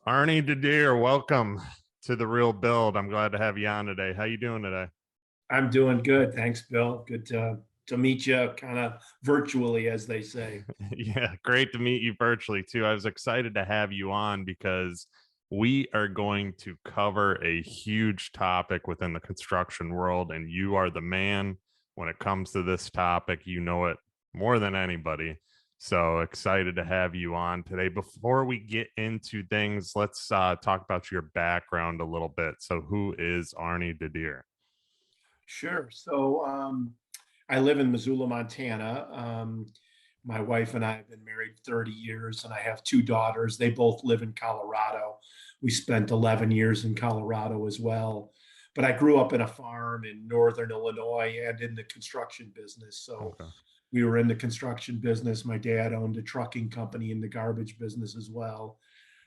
Arnie Didier, welcome to the Real Build. I'm glad to have you on today. How you doing today? I'm doing good. Thanks, Bill. Good to meet you kind of virtually, as they say. Yeah, great to meet you virtually too. I was excited to have you on because we are going to cover a huge topic within the construction world, and you are the man when it comes to this topic. You know it more than anybody. So excited to have you on today. Before we get into things, let's talk about your background a little bit. So, who is Arnie Didier? Sure. I live in Missoula, Montana. My wife and I have been married 30 years, and I have two daughters. They both live in Colorado. We spent 11 years in Colorado as well. But I grew up in a farm in northern Illinois and in the construction business. So Okay. we were in the construction business. My dad owned a trucking company in the garbage business as well.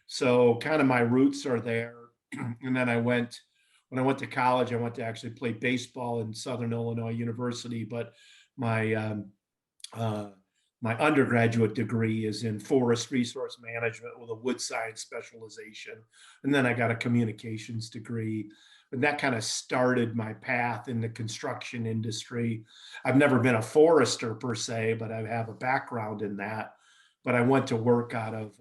So kind of my roots are there. And then when I went to college, I went to actually play baseball in Southern Illinois University, but my uh, my undergraduate degree is in forest resource management with a wood science specialization. And then I got a communications degree. And that kind of started my path in the construction industry. I've never been a forester per se, but I have a background in that. But I went to work out of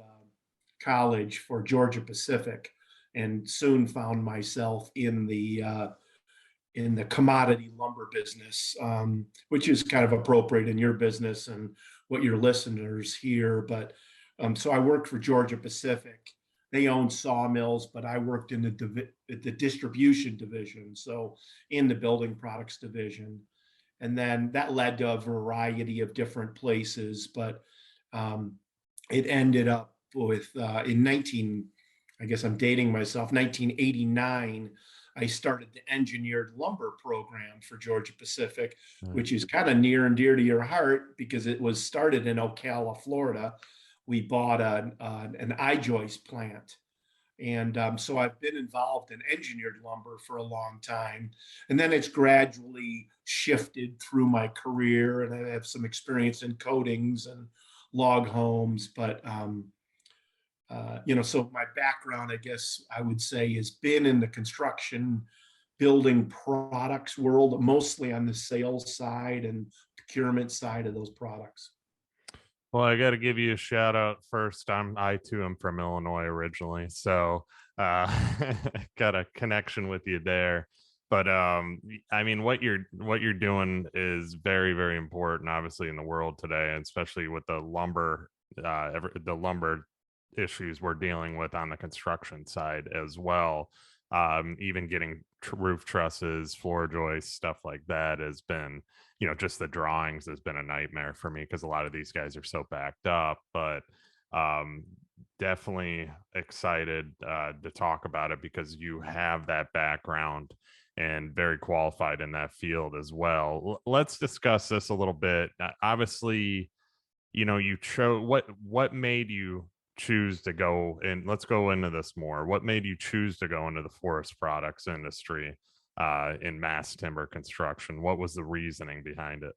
college for Georgia Pacific and soon found myself in the commodity lumber business, which is kind of appropriate in your business and what your listeners hear. But so I worked for Georgia Pacific. They own sawmills, but I worked in the distribution division, so in the building products division. And then that led to a variety of different places, but um, it ended up with in 19, I guess I'm dating myself, 1989, I started the engineered lumber program for Georgia Pacific, which is kind of near and dear to your heart because it was started in Ocala, Florida. We bought an I-joist plant. And so I've been involved in engineered lumber for a long time. And then it's gradually shifted through my career. And I have some experience in coatings and log homes. So my background, I guess I would say, has been in the construction building products world, mostly on the sales side and procurement side of those products. Well, I got to give you a shout out first. I too am from Illinois originally, so uh, got a connection with you there. But I mean, what you're doing is very, very important, obviously, in the world today, and especially with the lumber issues we're dealing with on the construction side as well. Even getting roof trusses, floor joists, stuff like that has been, just the drawings has been a nightmare for me because a lot of these guys are so backed up. But um, definitely excited to talk about it because you have that background and very qualified in that field as well. Let's discuss this a little bit. Obviously, you chose what made you choose to go, and let's go into this more. What made you choose to go into the forest products industry in mass timber construction? What was the reasoning behind it?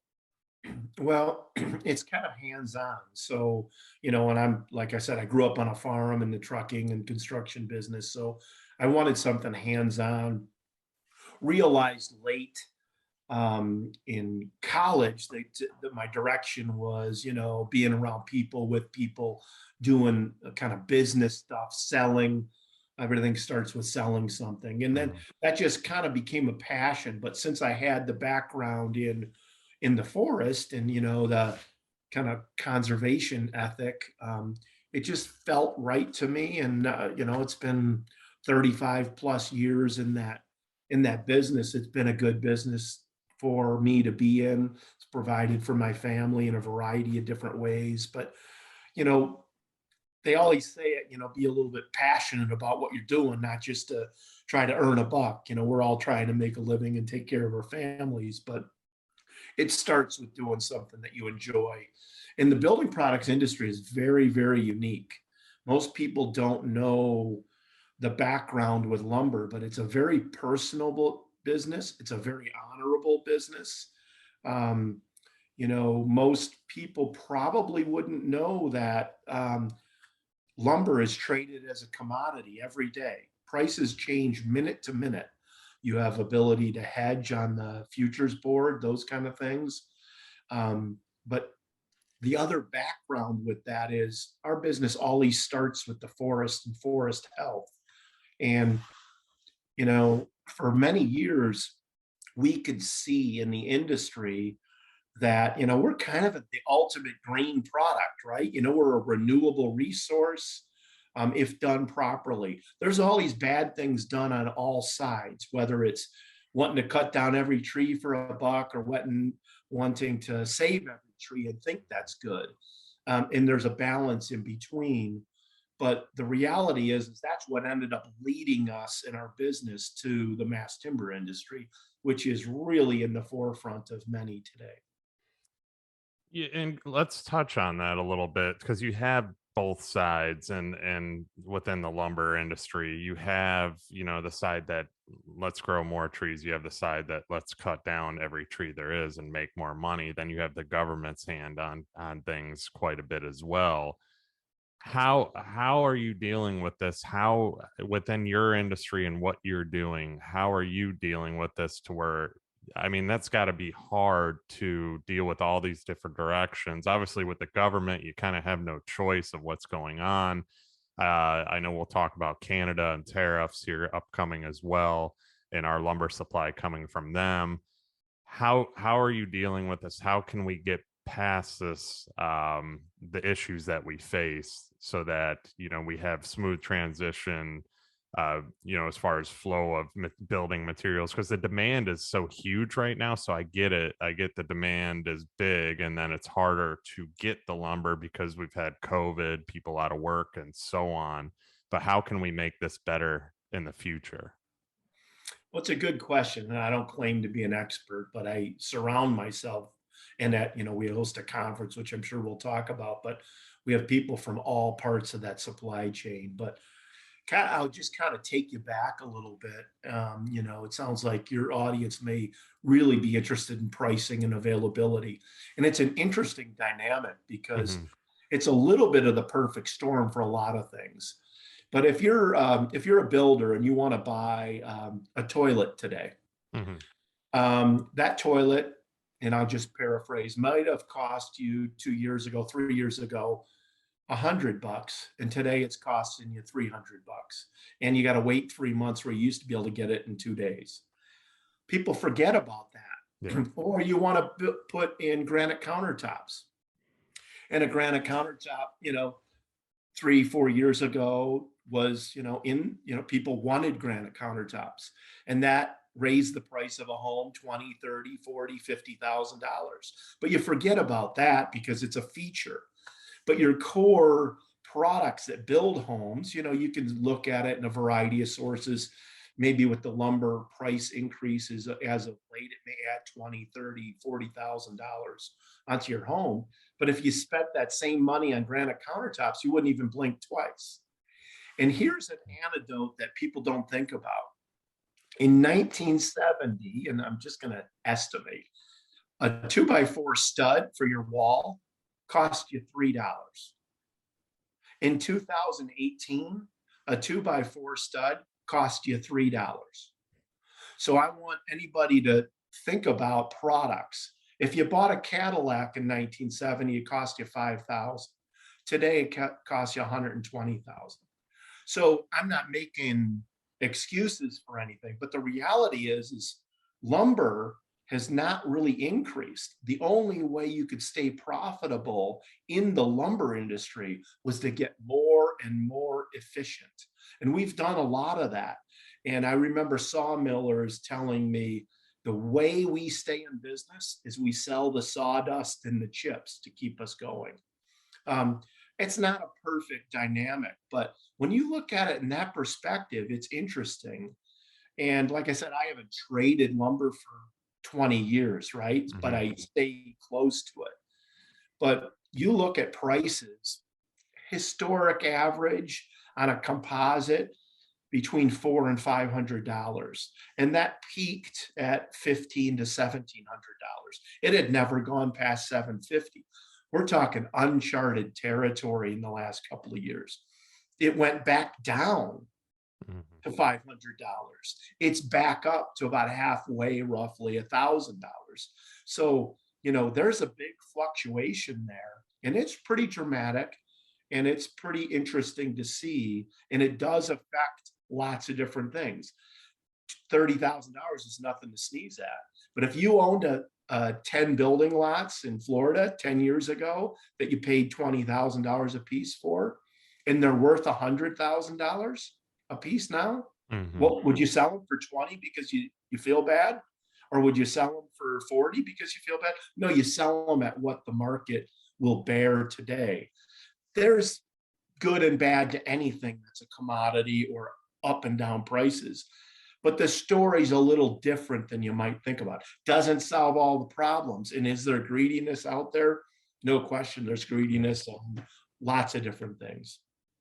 Well, it's kind of hands-on. So, when I'm, like I said, I grew up on a farm in the trucking and construction business. So I wanted something hands-on. Realized late in college that my direction was, being around people, with people, doing kind of business stuff, selling. Everything starts with selling something, and then Mhm. that just kind of became a passion. But since I had the background in the forest and the kind of conservation ethic, it just felt right to me. And it's been 35 plus years in that business. It's been a good business for me to be in. It's provided for my family in a variety of different ways. But, you know, they always say it, be a little bit passionate about what you're doing, not just to try to earn a buck. We're all trying to make a living and take care of our families, but it starts with doing something that you enjoy. And the building products industry is very, very unique. Most people don't know the background with lumber, but it's a very personable business. It's a very honorable business. Um, Most people probably wouldn't know that lumber is traded as a commodity every day. Prices change minute to minute. You have ability to hedge on the futures board, those kind of things. But the other background with that is our business always starts with the forest and forest health. And, for many years, we could see in the industry that, we're kind of the ultimate green product, right? We're a renewable resource. If done properly, there's all these bad things done on all sides, whether it's wanting to cut down every tree for a buck or wanting to save every tree and think that's good. And there's a balance in between. But the reality is that's what ended up leading us in our business to the mass timber industry, which is really in the forefront of many today. Yeah, and let's touch on that a little bit because you have both sides, and within the lumber industry, you have, the side that let's grow more trees, you have the side that let's cut down every tree there is and make more money. Then you have the government's hand on things quite a bit as well. How are you dealing with this? How within your industry and what you're doing, how are you dealing with this to where, I mean, that's got to be hard to deal with all these different directions. Obviously, with the government, you kind of have no choice of what's going on. I know we'll talk about Canada and tariffs here upcoming as well, and our lumber supply coming from them. How are you dealing with this? How can we get past this, the issues that we face, so that we have smooth transition, as far as flow of building materials, because the demand is so huge right now. So I get it. I get the demand is big, and then it's harder to get the lumber because we've had COVID, people out of work, and so on. But how can we make this better in the future? Well, it's a good question, and I don't claim to be an expert, but I surround myself. And that, we host a conference, which I'm sure we'll talk about, but we have people from all parts of that supply chain. But I'll just kind of take you back a little bit. It sounds like your audience may really be interested in pricing and availability, and it's an interesting dynamic because Hmm. it's a little bit of the perfect storm for a lot of things. But if you're a builder and you want to buy a toilet today, Hmm. that toilet, and I'll just paraphrase, might have cost you 2 years ago, 3 years ago, $100, and today it's costing you $300, and you got to wait 3 months where you used to be able to get it in 2 days. People forget about Yeah. that. Or you want to put in granite countertops, and a granite countertop, 3 4 years ago was, people wanted granite countertops, and that raised the price of a home 20, 30, 40, $50,000. But you forget about that because it's a feature. But your core products that build homes, you can look at it in a variety of sources. Maybe with the lumber price increases as of late, it may add 20, 30, $40,000 onto your home. But if you spent that same money on granite countertops, you wouldn't even blink twice. And here's an anecdote that people don't think about. In 1970, and I'm just going to estimate, a 2x4 stud for your wall cost you $3. In 2018, a 2x4 stud cost you $3. So I want anybody to think about products. If you bought a Cadillac in 1970, it cost you $5,000. Today it costs you $120,000. So I'm not making excuses for anything, but the reality is lumber has not really increased. The only way you could stay profitable in the lumber industry was to get more and more efficient. And we've done a lot of that. And I remember sawmillers telling me the way we stay in business is we sell the sawdust and the chips to keep us going. Um, it's not a perfect dynamic, but when you look at it in that perspective, it's interesting. And like I said, I haven't traded lumber for 20 years, right? But Hmm. I stay close to it. But you look at prices, historic average on a composite between $400 and $500, and that peaked at $1,500 to $1,700. It had never gone past $750. We're talking uncharted territory in the last couple of years. it went back down Mhm. to $500. It's back up to about halfway, roughly $1,000. So, there's a big fluctuation there, and it's pretty dramatic, and it's pretty interesting to see, and it does affect lots of different things. $30,000 is nothing to sneeze at. But if you owned a 10 building lots in Florida 10 years ago that you paid $20,000 a piece for, and they're worth $100,000 a piece now, Mhm. what would you sell them for 20 because you feel bad? Or would you sell them for 40 because you feel bad? No, you sell them at what the market will bear today. There's good and bad to anything that's a commodity or up and down prices. But the story's a little different than you might think about. Doesn't solve all the problems. And is there greediness out there? No question, there's Yeah. greediness on lots of different things.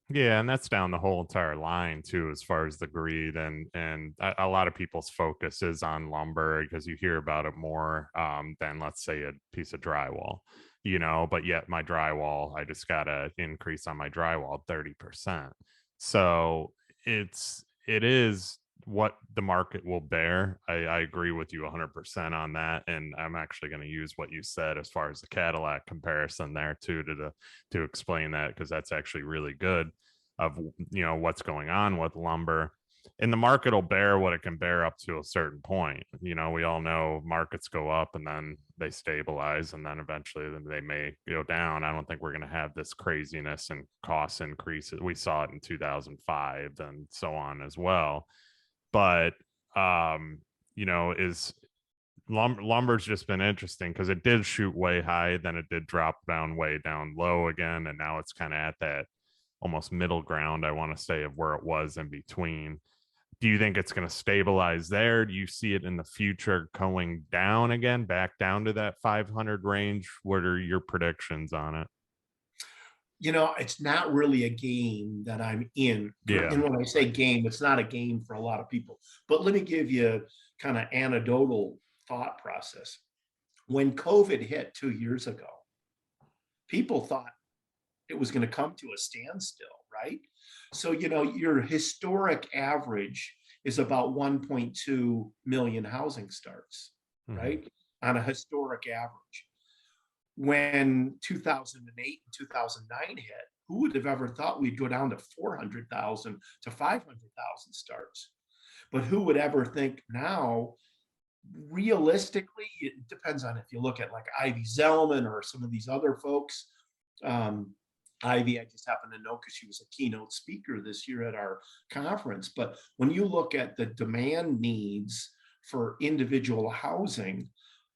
Yeah, and that's down the whole entire line too, as far as the greed, and a lot of people's focus is on lumber because you hear about it more than, let's say, a piece of drywall, But yet my drywall, I just got an increase on my drywall 30%. So it is what the market will bear. I agree with you 100% on that, and I'm actually going to use what you said as far as the Cadillac comparison there too to explain that, because that's actually really good of what's going on with lumber. And the market will bear what it can bear up to a certain point. We all know markets go up and then they stabilize, and then eventually they may go down. I don't think we're going to have this craziness and cost increases. We saw it in 2005 and so on as well. But is lumber's just been interesting because it did shoot way high, then it did drop down way down low again, and now it's kind of at that almost middle ground, I want to say, of where it was in between. Do you think it's going to stabilize there? Do you see it in the future going down again, back down to that 500 range? What are your predictions on it? It's not really a game that I'm in. Yeah. And when I say game, it's not a game for a lot of people. But let me give you kind of anecdotal thought process. When COVID hit 2 years ago, people thought it was going to come to a standstill, right? So, your historic average is about 1.2 million housing starts, Mm-hmm. right? On a historic average. When 2008 and 2009 hit, who would have ever thought we'd go down to 400,000 to 500,000 starts? But who would ever think now, realistically, it depends on if you look at like Ivy Zellman or some of these other folks. Um, Ivy, I just happen to know because she was a keynote speaker this year at our conference. But when you look at the demand needs for individual housing,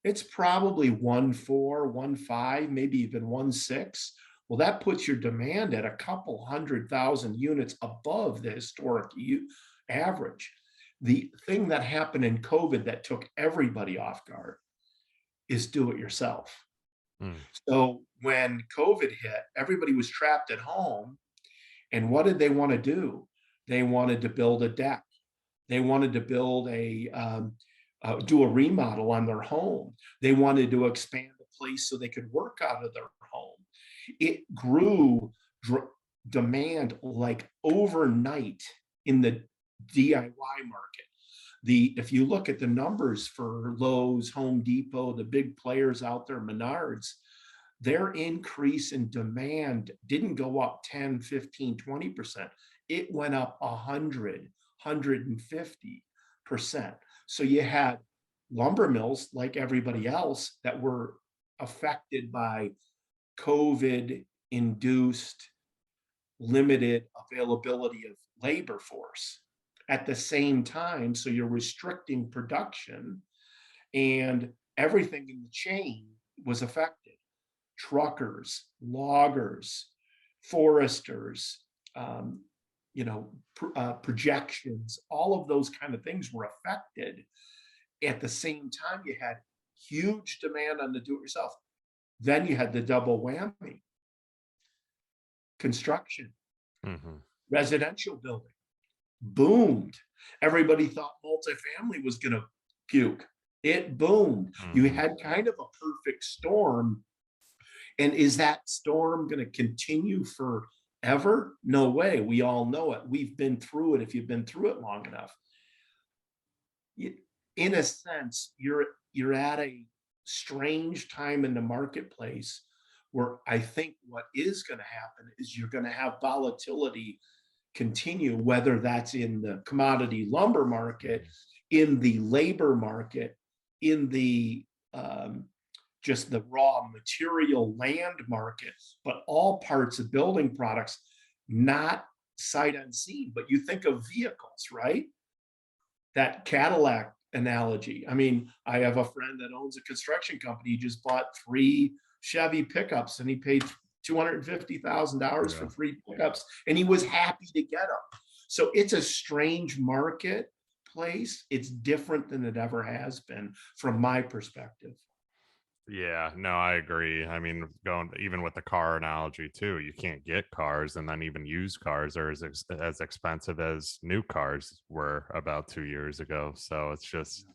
it's probably 1.4, 1.5, maybe even 1.6. Well, that puts your demand at a couple 100,000 units above the historic average. The thing that happened in COVID that took everybody off guard is do it yourself. Mm. So when COVID hit, everybody was trapped at home. And what did they want to do? They wanted to build a deck. They wanted to build do a remodel on their home. They wanted to expand the place so they could work out of their home. It grew demand like overnight in the DIY market. If you look at the numbers for Lowe's, Home Depot, the big players out there, Menards, their increase in demand didn't go up 10, 15, 20%. It went up 100, 150%. So you had lumber mills like everybody else that were affected by COVID induced limited availability of labor force at the same time. So you're restricting production, and everything in the chain was affected. Truckers, loggers, foresters, projections, all of those kind of things were affected. At the same time, you had huge demand on the do-it-yourself. Then you had the double whammy: construction, Mm-hmm. residential building boomed. Everybody thought multifamily was going to puke. It boomed. You Mm-hmm. had kind of a perfect storm. And is that storm going to continue for Ever? No way. We all know it. We've been through it if you've been through it long enough. In a sense, you're at a strange time in the marketplace where I think what is going to happen is you're going to have volatility continue, whether that's in the commodity lumber market, in the labor market, in the just the raw material land market, but all parts of building products, not sight unseen. But you think of vehicles, right? That Cadillac analogy. I mean, I have a friend that owns a construction company. He just bought 3 Chevy pickups and he paid $250,000 for Yeah. 3 pickups and he was happy to get them. So it's a strange marketplace. It's different than it ever has been from my perspective. Yeah, no, I agree. I mean, going even with the car analogy too, you can't get cars, and then even used cars are as expensive as new cars were about 2 years ago. So it's just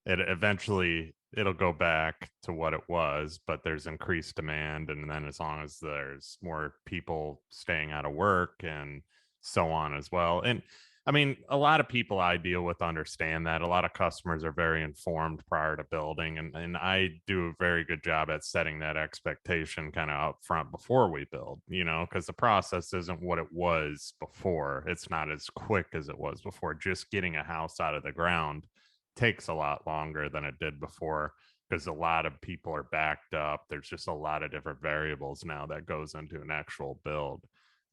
it eventually it'll go back to what it was, but there's increased demand, and then as long as there's more people staying out of work and so on as well. And I mean, a lot of people I deal with understand that. A lot of customers are very informed prior to building, and I do a very good job at setting that expectation kind of up front before we build, because the process isn't what it was before. It's not as quick as it was before. Just getting a house out of the ground takes a lot longer than it did before because a lot of people are backed up. There's just a lot of different variables now that goes into an actual build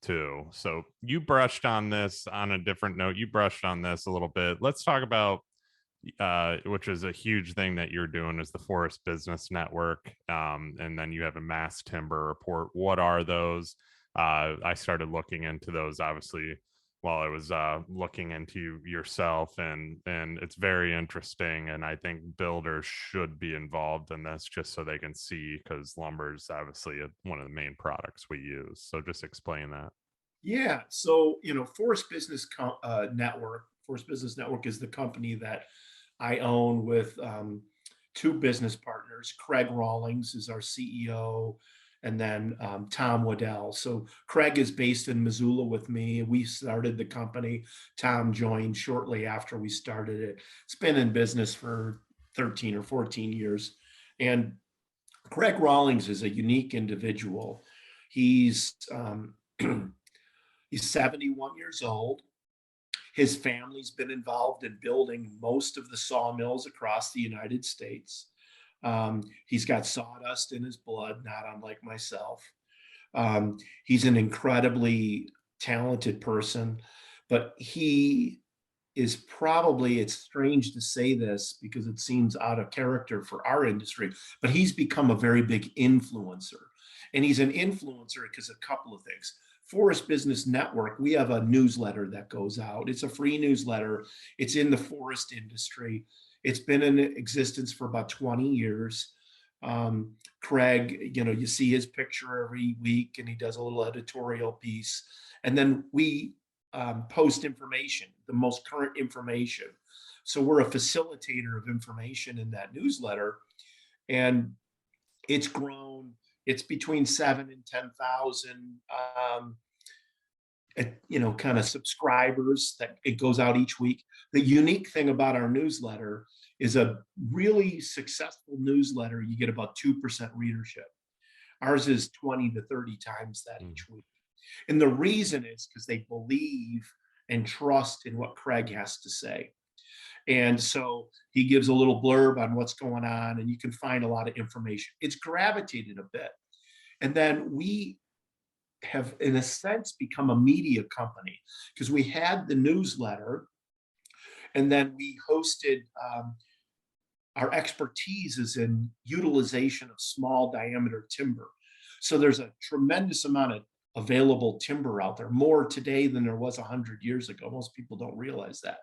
too. So you brushed on this on a different note. You brushed on this a little bit. Let's talk about which is a huge thing that you're doing is the Forrest Business Network. And then you have a mass timber report. What are those? I started looking into those obviously while I was looking into yourself, and it's very interesting. And I think builders should be involved in this just so they can see, because lumber is obviously one of the main products we use. So just explain that. Yeah. So, Forrest Business Network is the company that I own with 2 business partners. Craig Rawlings is our CEO, and then Tom Waddell. So Craig is based in Missoula with me. We started the company. Tom joined shortly after we started it. It's been in business for 13 or 14 years. And Craig Rawlings is a unique individual. He's he's 71 years old. His family's been involved in building most of the sawmills across the United States. He's got sawdust in his blood, not unlike myself. He's an incredibly talented person, but he is probably, it's strange to say this because it seems out of character for our industry, but he's become a very big influencer. And he's an influencer because a couple of things. Forest Business Network, we have a newsletter that goes out. It's a free newsletter. It's in the forest industry. It's been in existence for about 20 years. Craig, you see his picture every week and he does a little editorial piece. And then we post information, the most current information. So we're a facilitator of information in that newsletter. And it's grown. It's between 7 and 10,000, kind of subscribers that it goes out each week. The unique thing about our newsletter is a really successful newsletter. You get about 2% readership. Ours is 20 to 30 times that each week. And the reason is because they believe and trust in what Craig has to say. And so he gives a little blurb on what's going on, and you can find a lot of information. It's gravitated a bit. And then we have, in a sense, become a media company because we had the newsletter, and then we hosted our expertise is in utilization of small diameter timber. So there's a tremendous amount of available timber out there, more today than there was 100 years ago. Most people don't realize that,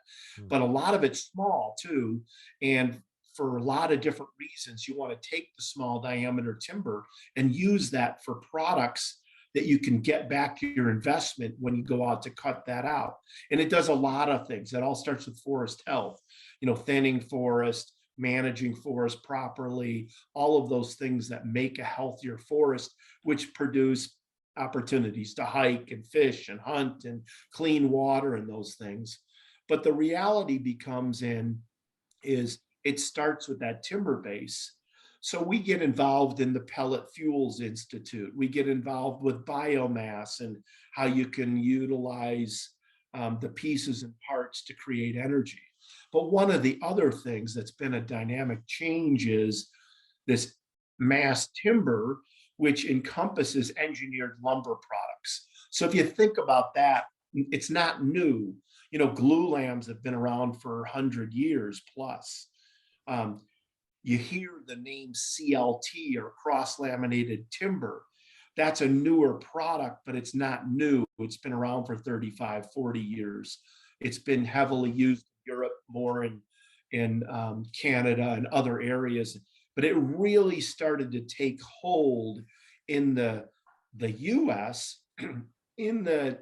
but a lot of it's small too. And for a lot of different reasons, you want to take the small diameter timber and use that for products that you can get back to your investment when you go out to cut that out. And it does a lot of things. It all starts with forest health, thinning forest, managing forest properly, all of those things that make a healthier forest, which produce opportunities to hike and fish and hunt and clean water and those things. But the reality becomes in is it starts with that timber base. So we get involved in the Pellet Fuels Institute. We get involved with biomass and how you can utilize the pieces and parts to create energy. But one of the other things that's been a dynamic change is this mass timber, which encompasses engineered lumber products. So if you think about that, it's not new. You know, glue lambs have been around for 100 years plus. Um, you hear the name CLT or cross laminated timber. That's a newer product, but it's not new. It's been around for 35, 40 years. It's been heavily used in Europe, more in Canada and other areas. But it really started to take hold in the US in the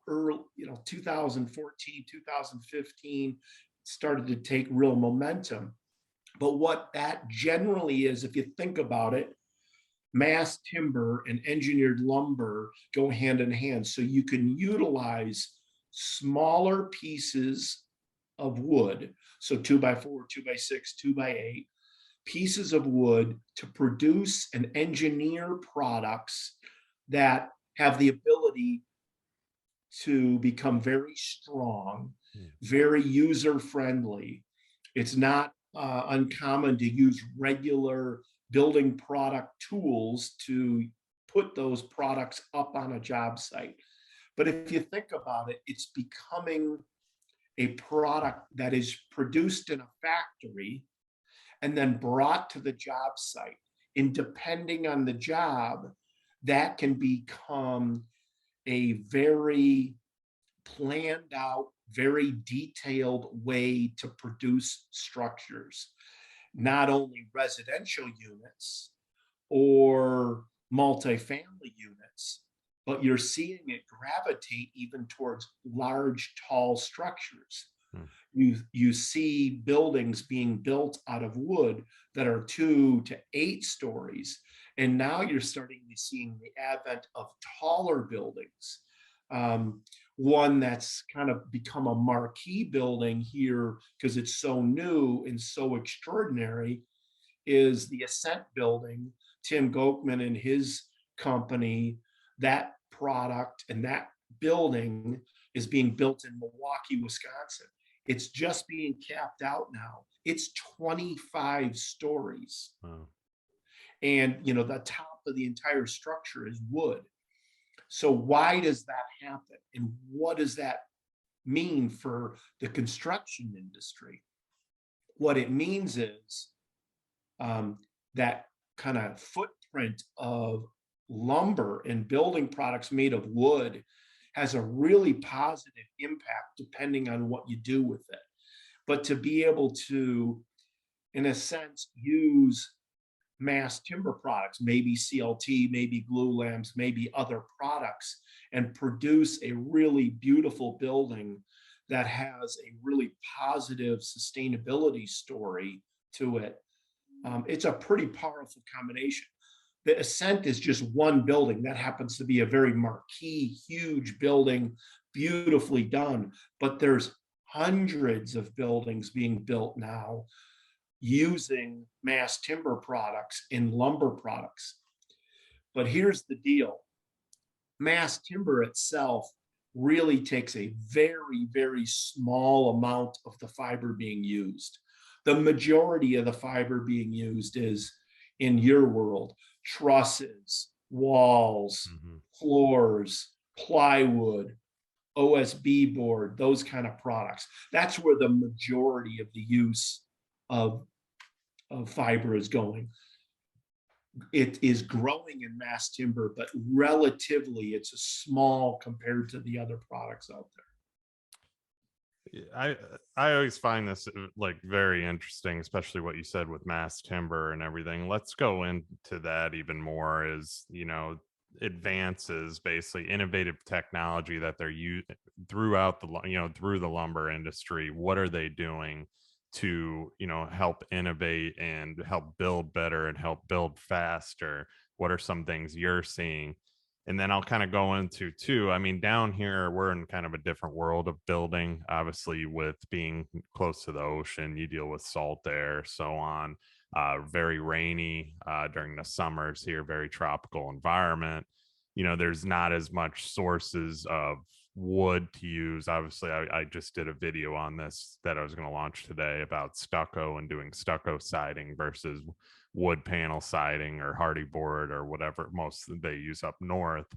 early 2014, 2015, started to take real momentum. But what that generally is, if you think about it, mass timber and engineered lumber go hand in hand. So you can utilize smaller pieces of wood, so 2x4, 2x6, 2x8 pieces of wood to produce and engineer products that have the ability to become very strong, very user friendly. It's not uncommon to use regular building product tools to put those products up on a job site. But if you think about it, it's becoming a product that is produced in a factory and then brought to the job site. And depending on the job, that can become a very planned out, very detailed way to produce structures, not only residential units or multifamily units, but you're seeing it gravitate even towards large, tall structures. You see buildings being built out of wood that are 2 to 8 stories. And now you're starting to see the advent of taller buildings. One that's kind of become a marquee building here because it's so new and so extraordinary is the Ascent building. Tim Gochman and his company, that product and that building is being built in Milwaukee, Wisconsin. It's just being capped out now. It's 25 stories. Wow. And the top of the entire structure is wood. So why does that happen? And what does that mean for the construction industry? What it means is that kind of footprint of lumber and building products made of wood has a really positive impact depending on what you do with it. But to be able to, in a sense, use mass timber products, maybe CLT, maybe glue lamps, maybe other products, and produce a really beautiful building that has a really positive sustainability story to it. It's a pretty powerful combination. The Ascent is just one building that happens to be a very marquee, huge building, beautifully done, but there's hundreds of buildings being built now using mass timber products in lumber products. But here's the deal. Mass timber itself really takes a very, very small amount of the fiber being used. The majority of the fiber being used is, in your world, trusses, walls, floors, plywood, OSB board, those kind of products. That's where the majority of the use of fiber is going. It is growing in mass timber, but relatively it's a small compared to the other products out there. I always find this like very interesting, especially what you said with mass timber and everything. Let's go into that even more. Is advances, basically innovative technology that they're using throughout through the lumber industry. What are they doing to help innovate and help build better and help build faster? What are some things you're seeing? And then I'll kind of go into too. I mean, down here, we're in kind of a different world of building. Obviously, with being close to the ocean, you deal with salt air, so on. Very rainy during the summers here, very tropical environment. There's not as much sources of wood to use. Obviously, I just did a video on this that I was going to launch today about stucco and doing stucco siding versus wood panel siding or hardy board or whatever most they use up north.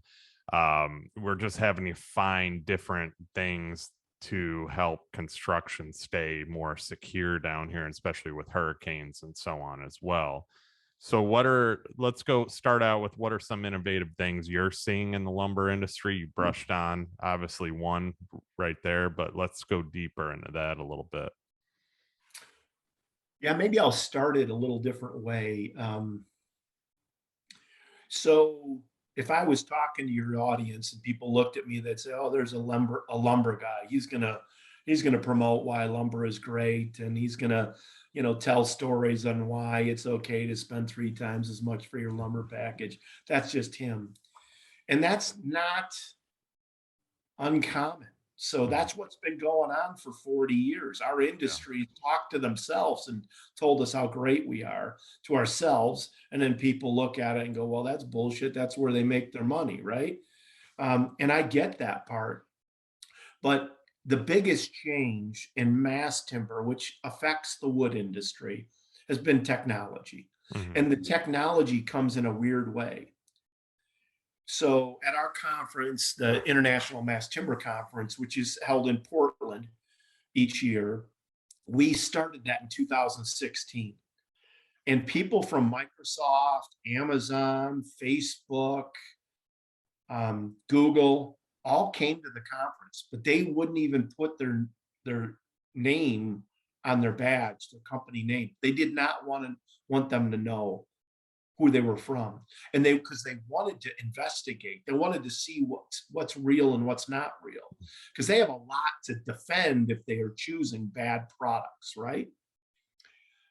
We're just having to find different things to help construction stay more secure down here, especially with hurricanes and so on as well. So let's go start out with what are some innovative things you're seeing in the lumber industry? You brushed on obviously one right there, but let's go deeper into that a little bit. Yeah, maybe I'll start it a little different way. So if I was talking to your audience and people looked at me, they'd say, "Oh, there's a lumber guy. He's gonna promote why lumber is great, and he's gonna, tell stories on why it's okay to spend 3 times as much for your lumber package." That's just him, and that's not uncommon. So Mhm. that's what's been going on for 40 years. Our Yeah. industry talked to themselves and told us how great we are to ourselves. And then people look at it and go, well, that's bullshit. That's where they make their money, right? And I get that part. But the biggest change in mass timber, which affects the wood industry, has been technology. Mhm. And the technology comes in a weird way. So at our conference, the International Mass Timber Conference, which is held in Portland each year, we started that in 2016. And people from Microsoft, Amazon, Facebook, Google all came to the conference, but they wouldn't even put their name on their badge, their company name. They did not want them to know who they were from, and because they wanted to investigate, they wanted to see what's real and what's not real, because they have a lot to defend if they are choosing bad products, right?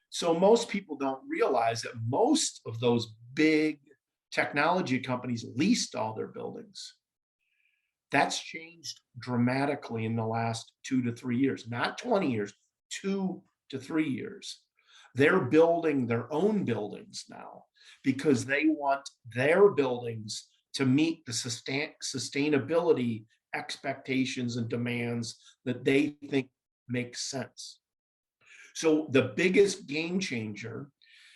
So most people don't realize that most of those big technology companies leased all their buildings. That's changed dramatically in the last 2 to 3 years, not 20 years, 2 to 3 years. They're building their own buildings now because they want their buildings to meet the sustainability expectations and demands that they think make sense. So the biggest game changer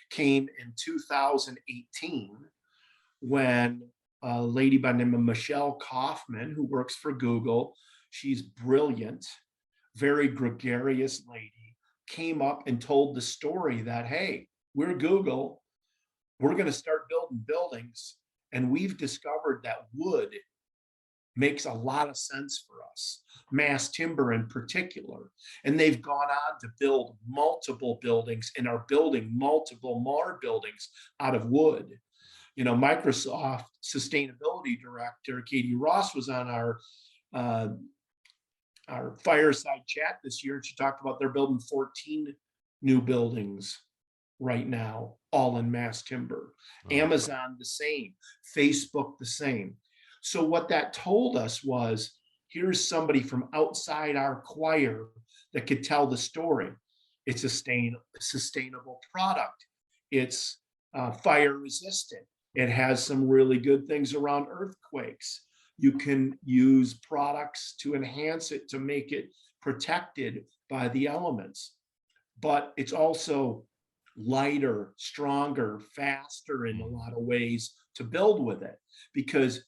came in 2018 when a lady by the name of Michelle Kaufman, who works for Google, she's brilliant, very gregarious lady, came up and told the story that, hey, we're Google, we're going to start building buildings, and we've discovered that wood makes a lot of sense for us, mass timber in particular. And they've gone on to build multiple buildings and are building multiple more buildings out of wood. Microsoft sustainability director Katie Ross was on uh, our fireside chat this year, and she talked about they're building 14 new buildings right now, all in mass timber. Oh, Amazon the same, Facebook the same. So what that told us was, here's somebody from outside our choir that could tell the story. It's a sustainable product. It's fire resistant. It has some really good things around earthquakes. You can use products to enhance it, to make it protected by the elements. But it's also lighter, stronger, faster in a lot of ways to build with it, because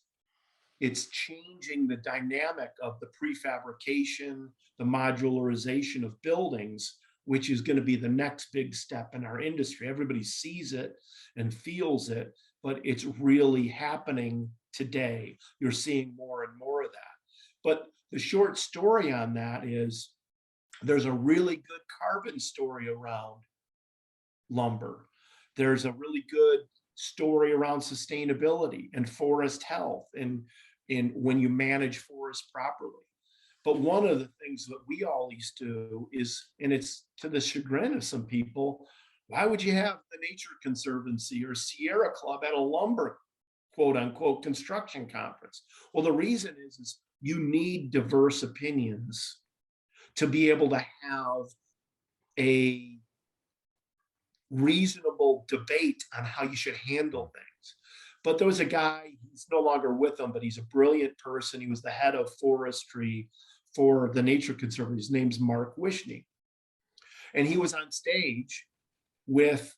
it's changing the dynamic of the prefabrication, the modularization of buildings, which is going to be the next big step in our industry. Everybody sees it and feels it, but it's really happening today. You're seeing more and more of that. But the short story on that is, there's a really good carbon story around lumber. There's a really good story around sustainability and forest health, and when you manage forests properly. But one of the things that we all used to do is, and it's to the chagrin of some people, why would you have the Nature Conservancy or Sierra Club at a lumber quote unquote construction conference. Well, the reason is you need diverse opinions to be able to have a reasonable debate on how you should handle things. But there was a guy, he's no longer with them, but he's a brilliant person. He was the head of forestry for the Nature Conservancy. His name's Mark Wishney. And he was on stage with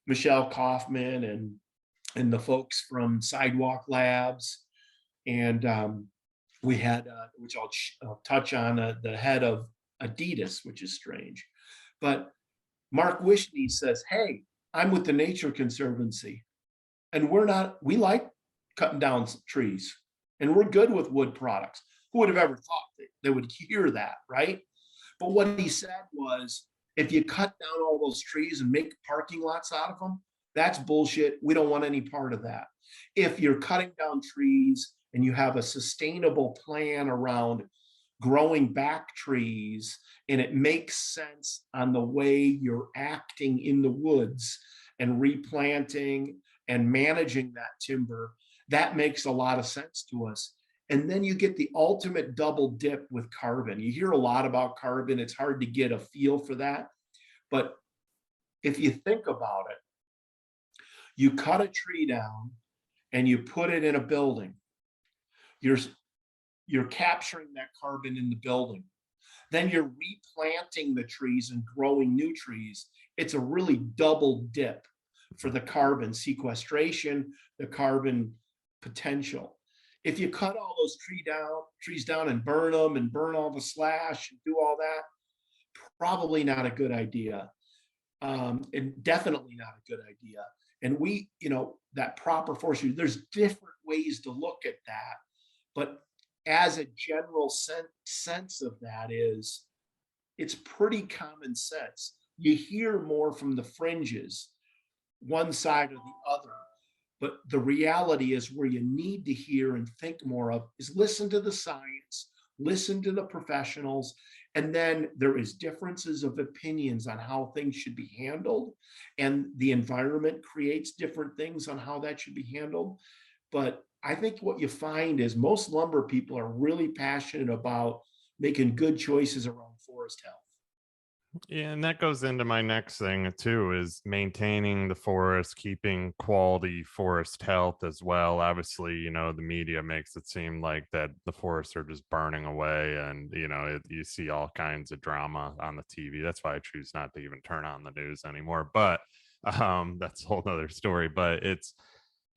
Michelle Kaufman and the folks from Sidewalk Labs. And we had, which I'll touch on, the head of Adidas, which is strange. But Mark Wishney says, hey, I'm with the Nature Conservancy. And we like cutting down trees. And we're good with wood products. Who would have ever thought that they would hear that, right? But what he said was, if you cut down all those trees and make parking lots out of them, that's bullshit. We don't want any part of that. If you're cutting down trees and you have a sustainable plan around growing back trees and it makes sense on the way you're acting in the woods and replanting and managing that timber, that makes a lot of sense to us. And then you get the ultimate double dip with carbon. You hear a lot about carbon. It's hard to get a feel for that. But if you think about it, you cut a tree down and you put it in a building. You're capturing that carbon in the building. Then you're replanting the trees and growing new trees. It's a really double dip for the carbon sequestration, the carbon potential. If you cut all those trees down and burn them and burn all the slash and do all that, probably not a good idea. And definitely not a good idea. And that proper forestry, there's different ways to look at that. But as a general sense of that is, it's pretty common sense. You hear more from the fringes, one side or the other. But the reality is, where you need to hear and think more of is listen to the science, listen to the professionals, and then there is differences of opinions on how things should be handled, and the environment creates different things on how that should be handled. But I think what you find is most lumber people are really passionate about making good choices around forest health. Yeah, and that goes into my next thing too, is maintaining the forest, keeping quality forest health as well. Obviously, the media makes it seem like that the forests are just burning away, and you see all kinds of drama on the TV. That's why I choose not to even turn on the news anymore. But that's a whole nother story. But it's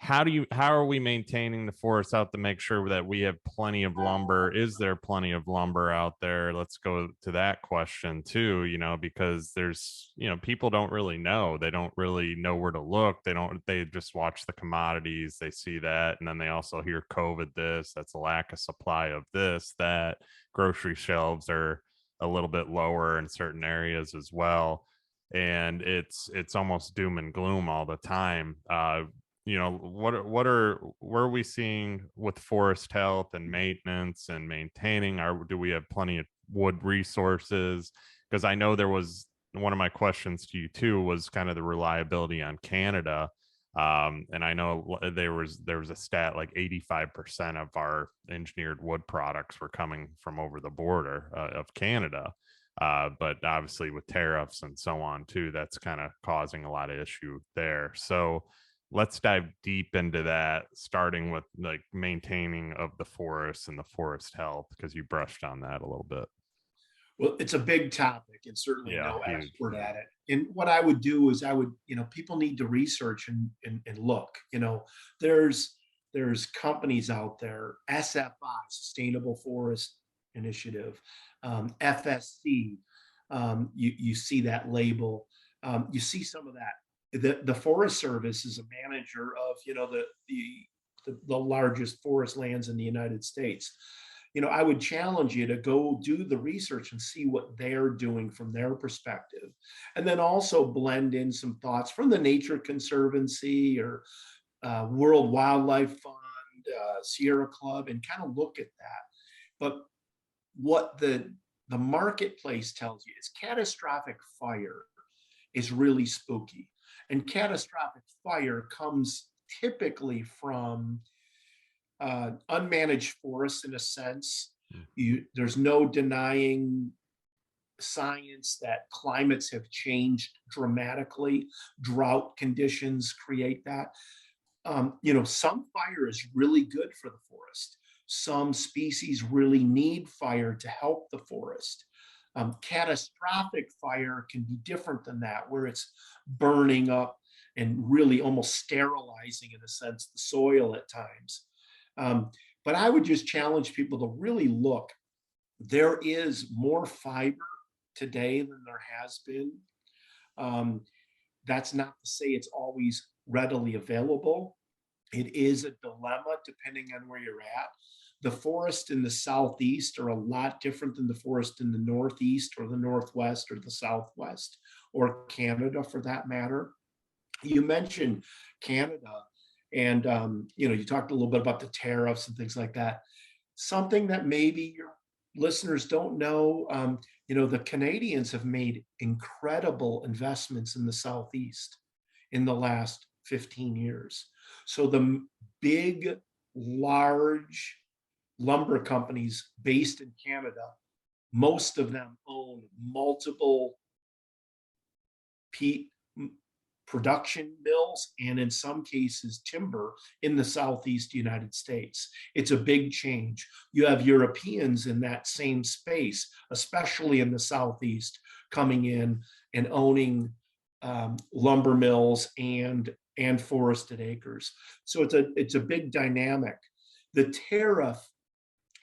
how are we maintaining the forest out to make sure that we have plenty of lumber? Is there plenty of lumber out there? Let's go to that question too, because there's, people don't really know. They don't really know where to look. They just watch the commodities, they see that, and then they also hear COVID this, that's a lack of supply of this, that grocery shelves are a little bit lower in certain areas as well. And it's almost doom and gloom all the time. Where are we seeing with forest health and maintenance and maintaining do we have plenty of wood resources? Because I know there was one of my questions to you too was kind of the reliability on Canada. And I know there was a stat like 85% of our engineered wood products were coming from over the border of Canada. But obviously with tariffs and so on too, that's kind of causing a lot of issue there. So let's dive deep into that, starting with like maintaining of the forest and the forest health, because you brushed on that a little bit. Well, it's a big topic and certainly no huge. expert at it. And what I would do is people need to research and look. There's companies out there, SFI, Sustainable Forest Initiative, FSC. You see that label. You see some of that. The Forest Service is a manager of the largest forest lands in the United States. I would challenge you to go do the research and see what they're doing from their perspective, and then also blend in some thoughts from the Nature Conservancy or World Wildlife Fund, Sierra Club, and kind of look at that. But what the marketplace tells you is catastrophic fire is really spooky. And catastrophic fire comes typically from unmanaged forests in a sense. There's no denying science that climates have changed dramatically. Drought conditions create that. Some fire is really good for the forest. Some species really need fire to help the forest. Catastrophic fire can be different than that, where it's burning up and really almost sterilizing, in a sense, the soil at times. But I would just challenge people to really look. There is more fiber today than there has been. Um, that's not to say it's always readily available. It is a dilemma depending on where you're at. The forests in the southeast are a lot different than the forest in the northeast or the northwest or the southwest or Canada for that matter. You mentioned Canada, and you talked a little bit about the tariffs and things like that. Something that maybe your listeners don't know, the Canadians have made incredible investments in the southeast in the last 15 years. So the big, large lumber companies based in Canada, most of them own multiple peat production mills and in some cases timber in the southeast United States. It's a big change. You have Europeans in that same space, especially in the southeast, coming in and owning lumber mills and forested acres. So it's a big dynamic. The tariff,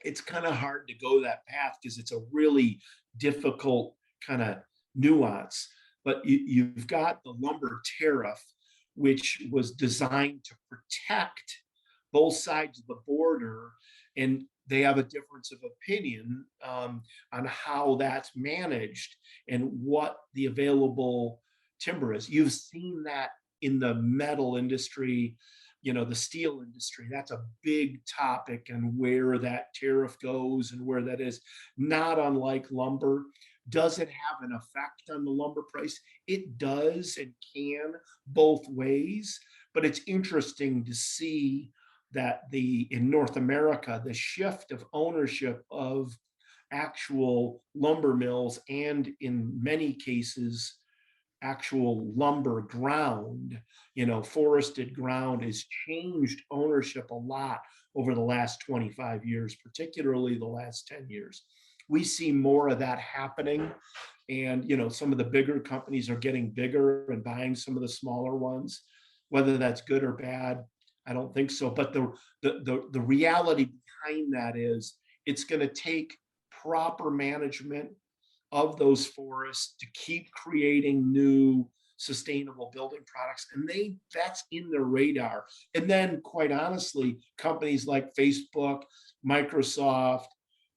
it's kind of hard to go that path because it's a really difficult kind of nuance. But you've got the lumber tariff, which was designed to protect both sides of the border, and they have a difference of opinion on how that's managed and what the available timber is. You've seen that in the metal industry, the steel industry. That's a big topic, and where that tariff goes and where that is, not unlike lumber. Does it have an effect on the lumber price? It does and can both ways, but it's interesting to see that in North America, the shift of ownership of actual lumber mills and in many cases actual lumber ground, forested ground, has changed ownership a lot over the last 25 years, particularly the last 10 years. We see more of that happening. And, some of the bigger companies are getting bigger and buying some of the smaller ones. Whether that's good or bad, I don't think so. But the reality behind that is it's going to take proper management of those forests to keep creating new sustainable building products, and that's in their radar. And then quite honestly, companies like Facebook, Microsoft,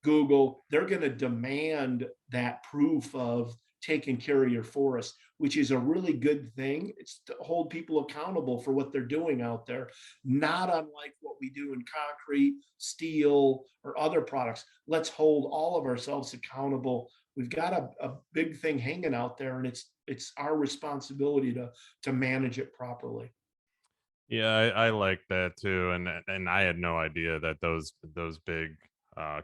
Google, they're going to demand that proof of taking care of your forest, which is a really good thing. It's to hold people accountable for what they're doing out there, not unlike what we do in concrete, steel, or other products. Let's hold all of ourselves accountable. We've got a big thing hanging out there, and it's our responsibility to manage it properly. Yeah, I like that too, and I had no idea that those big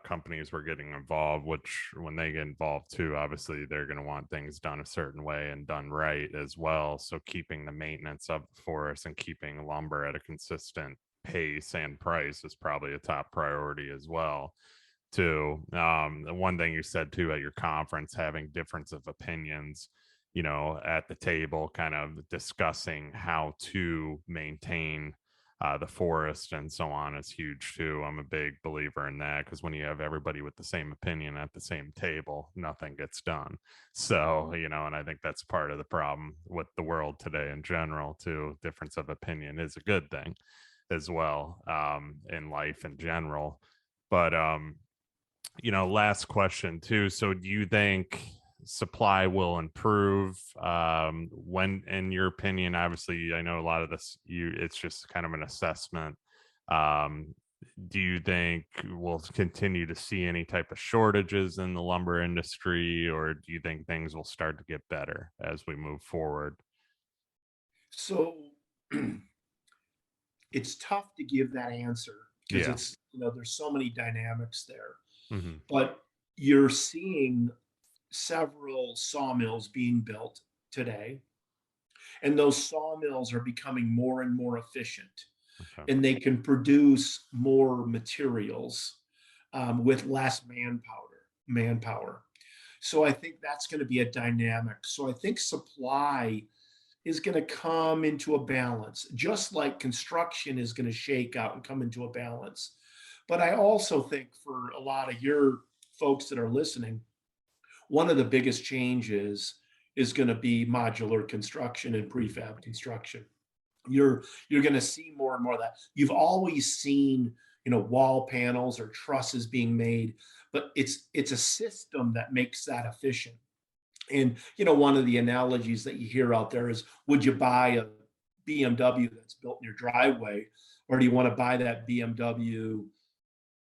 companies were getting involved. Which when they get involved too, obviously they're going to want things done a certain way and done right as well. So keeping the maintenance of the forest and keeping lumber at a consistent pace and price is probably a top priority as well. Too. The one thing you said too at your conference, having difference of opinions, at the table, kind of discussing how to maintain the forest and so on is huge too. I'm a big believer in that because when you have everybody with the same opinion at the same table, nothing gets done. So, and I think that's part of the problem with the world today in general too. Difference of opinion is a good thing as well, in life in general. But last question too. So do you think supply will improve when, in your opinion? Obviously, I know a lot of this, it's just kind of an assessment. Um, do you think we'll continue to see any type of shortages in the lumber industry, or do you think things will start to get better as we move forward? So it's tough to give that answer because Yeah. it's, there's so many dynamics there. Hmm. But you're seeing several sawmills being built today, and those sawmills are becoming more and more efficient, Okay. and they can produce more materials with less manpower. So I think that's going to be a dynamic. So I think supply is going to come into a balance, just like construction is going to shake out and come into a balance. But I also think for a lot of your folks that are listening, one of the biggest changes is going to be modular construction and prefab construction. You're going to see more and more of that. You've always seen, wall panels or trusses being made, but it's a system that makes that efficient. And one of the analogies that you hear out there is, would you buy a BMW that's built in your driveway, or do you want to buy that BMW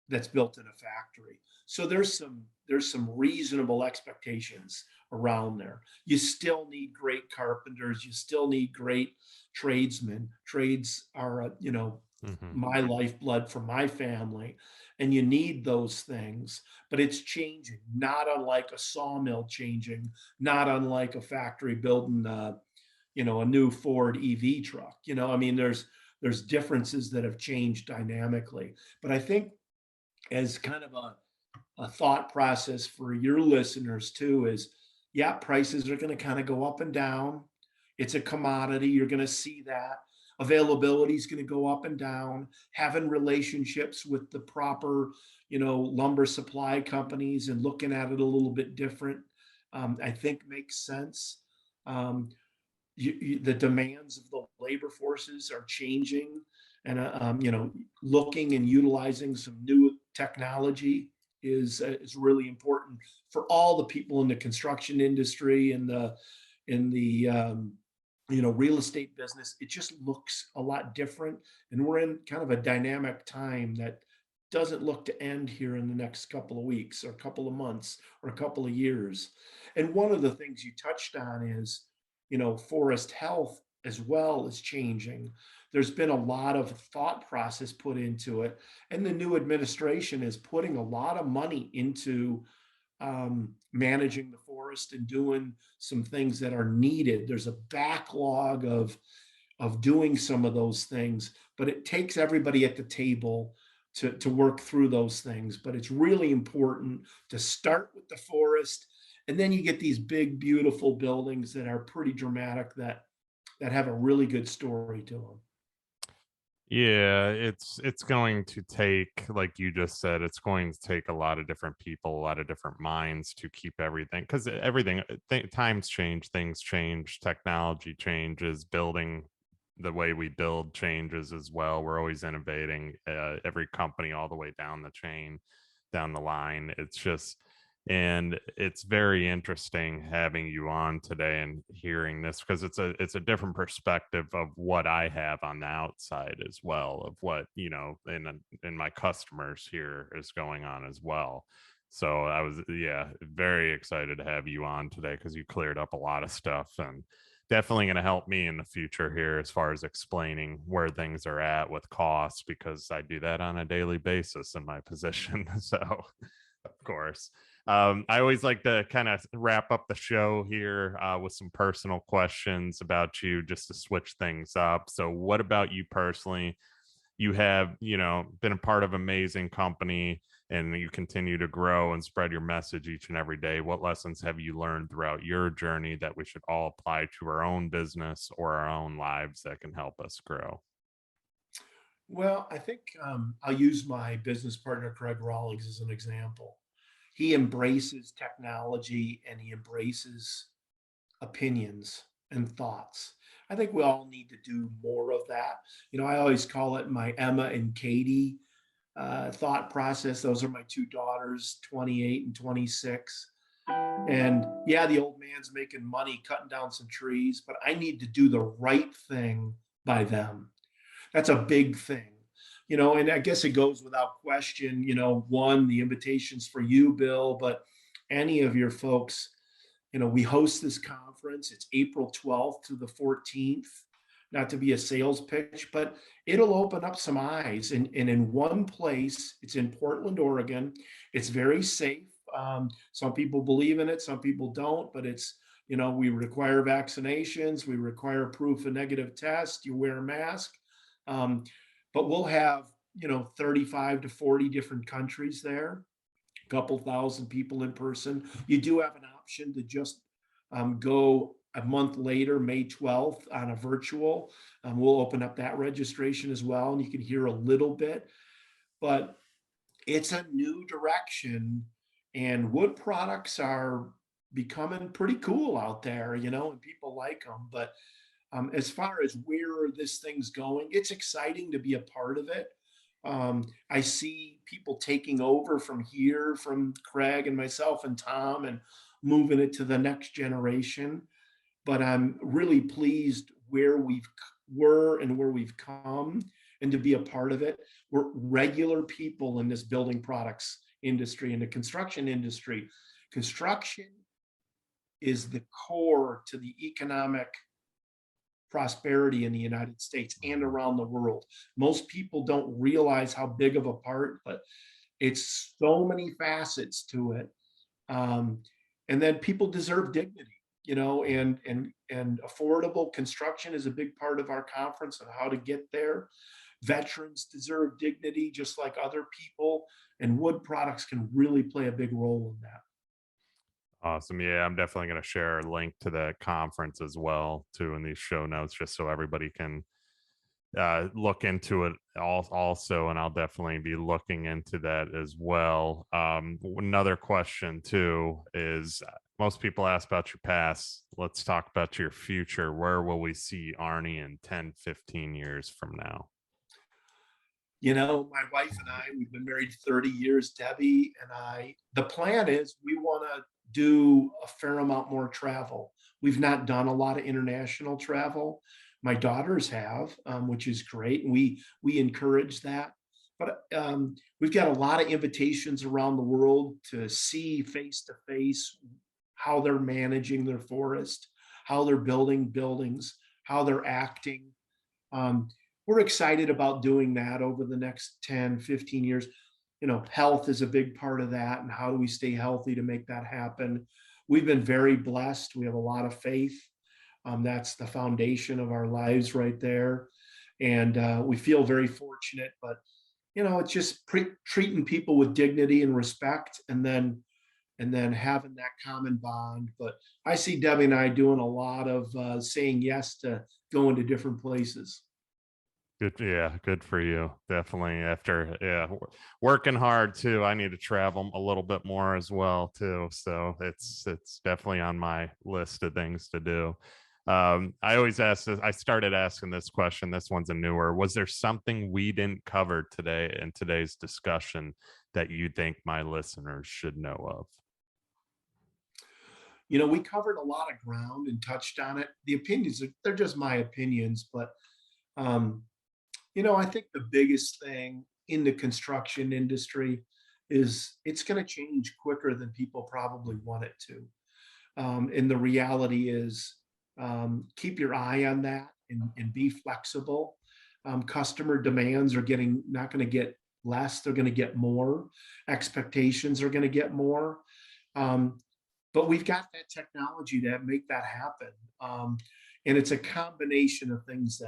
that's built in a factory? So there's some reasonable expectations around there. You still need great carpenters. You still need great tradesmen. Trades are, Hmm. my lifeblood for my family, and you need those things. But it's changing, not unlike a sawmill changing, not unlike a factory building, a new Ford EV truck. I mean, there's differences that have changed dynamically. But I think as kind of a thought process for your listeners too is, yeah, prices are going to kind of go up and down. It's a commodity. You're going to see that. Availability is going to go up and down. Having relationships with the proper, lumber supply companies and looking at it a little bit different, I think makes sense. Um, the demands of the labor forces are changing, and looking and utilizing some new technology is really important for all the people in the construction industry and the real estate business. It just looks a lot different, and we're in kind of a dynamic time that doesn't look to end here in the next couple of weeks or a couple of months or a couple of years. And one of the things you touched on is, Forrest Health as well is changing. There's been a lot of thought process put into it, and the new administration is putting a lot of money into managing the forest and doing some things that are needed. There's a backlog of doing some of those things, but it takes everybody at the table to work through those things. But it's really important to start with the forest, and then you get these big, beautiful buildings that are pretty dramatic, that have a really good story to them. Yeah, it's going to take, like you just said, it's going to take a lot of different people, a lot of different minds to keep everything, because everything, times change, things change, technology changes, building, the way we build changes as well. We're always innovating, every company all the way down the chain, down the line. It's just, and it's very interesting having you on today and hearing this, because it's a different perspective of what I have on the outside as well, of what, in my customers here is going on as well. So I was, yeah, very excited to have you on today, because you cleared up a lot of stuff, and definitely going to help me in the future here as far as explaining where things are at with costs, because I do that on a daily basis in my position. So of course. I always like to kind of wrap up the show here with some personal questions about you, just to switch things up. So, what about you personally? You have, been a part of amazing company, and you continue to grow and spread your message each and every day. What lessons have you learned throughout your journey that we should all apply to our own business or our own lives that can help us grow? Well, I think I'll use my business partner, Craig Rawlings, as an example. He embraces technology and he embraces opinions and thoughts. I think we all need to do more of that. I always call it my Emma and Katie thought process. Those are my two daughters, 28 and 26. And yeah, the old man's making money cutting down some trees, but I need to do the right thing by them. That's a big thing. And I guess it goes without question, one, the invitations for you, Bill, but any of your folks, we host this conference. It's April 12th to the 14th. not to be a sales pitch, but it'll open up some eyes. And in one place, it's in Portland, Oregon. It's very safe. Some people believe in it, some people don't, but it's, we require vaccinations, we require proof of negative test, you wear a mask. Um, but we'll have, 35 to 40 different countries there, a couple thousand people in person. You do have an option to just go a month later, May 12th, on a virtual. We'll open up that registration as well, and you can hear a little bit. But it's a new direction, and wood products are becoming pretty cool out there, and people like them. But as far as where this thing's going, it's exciting to be a part of it. I see people taking over from here, from Craig and myself and Tom, and moving it to the next generation. But I'm really pleased where we've were and where we've come, and to be a part of it. We're regular people in this building products industry and the construction industry. Construction is the core to the economic prosperity in the United States and around the world. Most people don't realize how big of a part, but it's so many facets to it. And then people deserve dignity, and affordable construction is a big part of our conference and how to get there. Veterans deserve dignity just like other people, and wood products can really play a big role in that. Awesome. Yeah, I'm definitely going to share a link to the conference as well, too, in these show notes, just so everybody can look into it also, and I'll definitely be looking into that as well. Another question too is, most people ask about your past. Let's talk about your future. Where will we see Arnie in 10, 15 years from now? My wife and I, we've been married 30 years, Debbie and I. The plan is we want to do a fair amount more travel. We've not done a lot of international travel. My daughters have, which is great, and we encourage that. But we've got a lot of invitations around the world to see face to face how they're managing their forest, how they're building buildings, how they're acting. Um, we're excited about doing that over the next 10, 15 years. Health is a big part of that, and how do we stay healthy to make that happen? We've been very blessed. We have a lot of faith. That's the foundation of our lives right there. And we feel very fortunate, but it's just treating people with dignity and respect, and then having that common bond. But I see Debbie and I doing a lot of saying yes to going to different places. Good, yeah, good for you. Definitely after, yeah, working hard too. I need to travel a little bit more as well too. So it's definitely on my list of things to do. I always ask this, I started asking this question. This one's a newer. Was there something we didn't cover today in today's discussion that you think my listeners should know of? We covered a lot of ground and touched on it. The opinions, they're just my opinions, but um, I think the biggest thing in the construction industry is it's going to change quicker than people probably want it to. And the reality is, keep your eye on that, and be flexible. Customer demands are not going to get less, they're going to get more. Expectations are going to get more. Um, but we've got that technology to make that happen. And it's a combination of things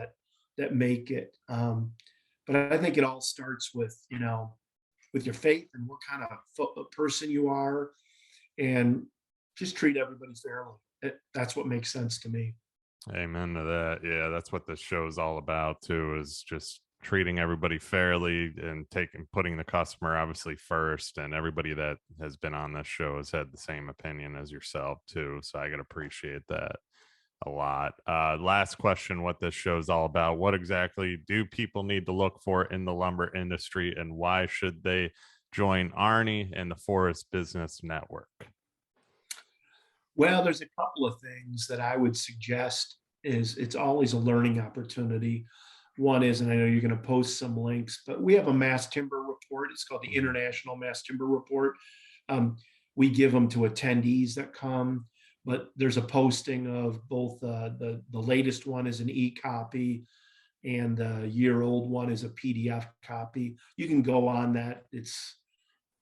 that make it. But I think it all starts with your faith and what kind of person you are, and just treat everybody fairly. That's what makes sense to me. Amen to that. Yeah, that's what this show is all about too, is just treating everybody fairly and putting the customer obviously first. And everybody that has been on this show has had the same opinion as yourself too. So I can appreciate that a lot. Last question, what this show is all about. What exactly do people need to look for in the lumber industry, and why should they join Arnie and the Forrest Business Network? Well, there's a couple of things that I would suggest. Is it's always a learning opportunity. One is, and I know you're going to post some links, but we have a mass timber report. It's called the International Mass Timber Report. Um, we give them to attendees that come. but there's a posting of both the latest one is an e-copy and the year-old one is a PDF copy. You can go on that. It's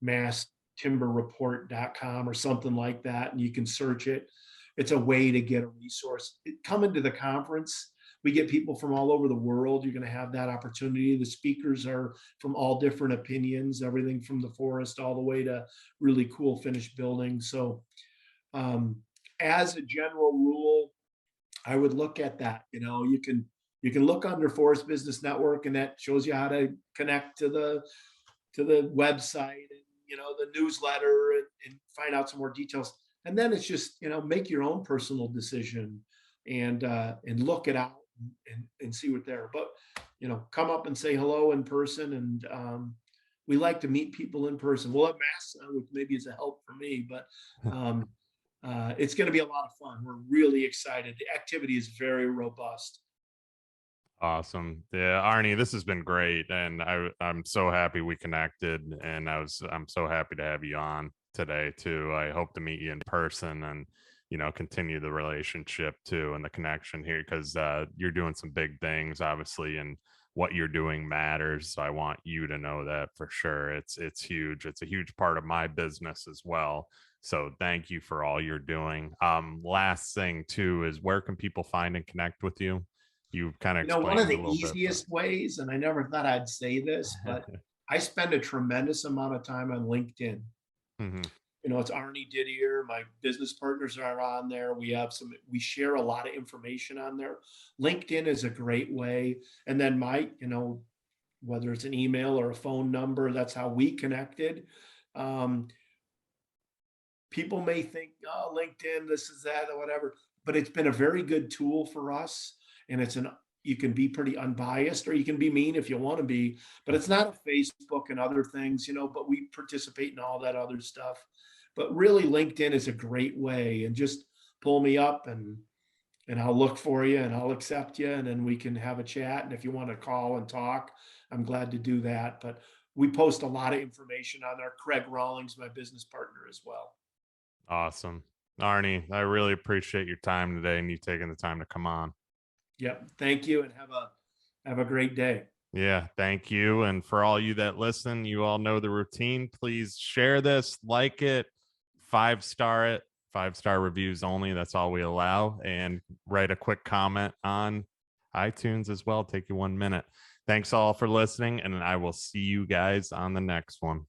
masstimberreport.com or something like that, and you can search it. It's a way to get a resource. Coming to the conference, we get people from all over the world. You're going to have that opportunity. The speakers are from all different opinions, everything from the forest all the way to really cool finished buildings. So, um, as a general rule, I would look at that. You can look under Forest Business Network, and that shows you how to connect to the website and the newsletter, and find out some more details. And then it's just make your own personal decision, and look it out, and see what there. But come up and say hello in person, and we like to meet people in person. We'll have masks on, which maybe is a help for me, but um, it's going to be a lot of fun. We're really excited. The activity is very robust. Awesome. Yeah, Arnie, this has been great. And I'm so happy we connected. And I'm so happy to have you on today too. I hope to meet you in person and, continue the relationship too and the connection here because you're doing some big things, obviously, and what you're doing matters. So I want you to know that for sure. It's huge. It's a huge part of my business as well. So thank you for all you're doing. Last thing too is where can people find and connect with you? You kind of One of explained a the little bit, but easiest ways, and I never thought I'd say this, but I spend a tremendous amount of time on LinkedIn. Mhm. It's Arnie Didier. My business partners are on there. We share a lot of information on there. LinkedIn is a great way. And then whether it's an email or a phone number, that's how we connected. Um, People may think, oh, LinkedIn, this is that, or whatever, but it's been a very good tool for us. And you can be pretty unbiased, or you can be mean if you want to be, but it's not a Facebook and other things, but we participate in all that other stuff. But really, LinkedIn is a great way, and just pull me up, and I'll look for you, and I'll accept you, and then we can have a chat. And if you want to call and talk, I'm glad to do that. But we post a lot of information on there. Craig Rawlings, my business partner, as well. Awesome. Arnie, I really appreciate your time today and you taking the time to come on. Yep. Thank you, and have a great day. Yeah, thank you. And for all you that listen, you all know the routine. Please share this, like it, 5-star it, 5-star reviews only. That's all we allow. And write a quick comment on iTunes as well. Take you 1 minute. Thanks all for listening, and I will see you guys on the next one.